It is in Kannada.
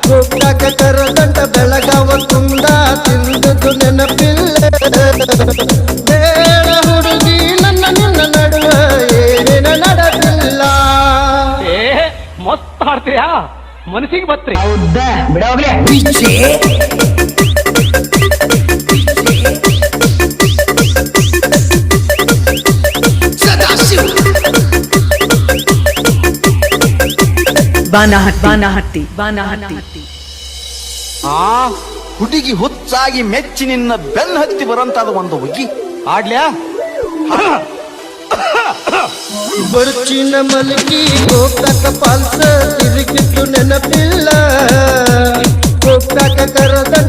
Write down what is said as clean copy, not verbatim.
ಗೋಕಾಕ ಕರದಂಡ ಬೆಳಗಾವ ತುಂಡ ತಿಂದದ್ದು ನೆನಪಿಲ್ಲ ಬೇಡ ಹುಡುಗಿ ನನ್ನ ನಿನ್ನ ನಡುವೆ ಏನೇನ ನಡೆದಿಲ್ಲ ಮಸ್ತ್ ಹಾಡ್ತೀಯಾ ಮನಸ್ಸಿಗೆ ಬತ್ರಿ ಹೌದಾ ಬಿಡೋಗ್ರೆ ಬಾನಹಟ್ಟಿ ಆ ಹುಡುಗಿ ಹುಚ್ಚಾಗಿ ಮೆಚ್ಚಿ ನಿನ್ನ ಬೆನ್ನ ಹತ್ತಿ ಬರಂತಾದ ಒಂದು ಹುಗ್ಗಿ ಆಡ್ಲ್ಯಾ ಬರ್ಚಿನ ಮಲಗಿ ಗೋಕಾಕ ಪಾಲ್ಸ ತಿರುಗಿದ್ದು ನೆನಪಿಲ್ಲ ಗೋಕಾಕ ಕರದ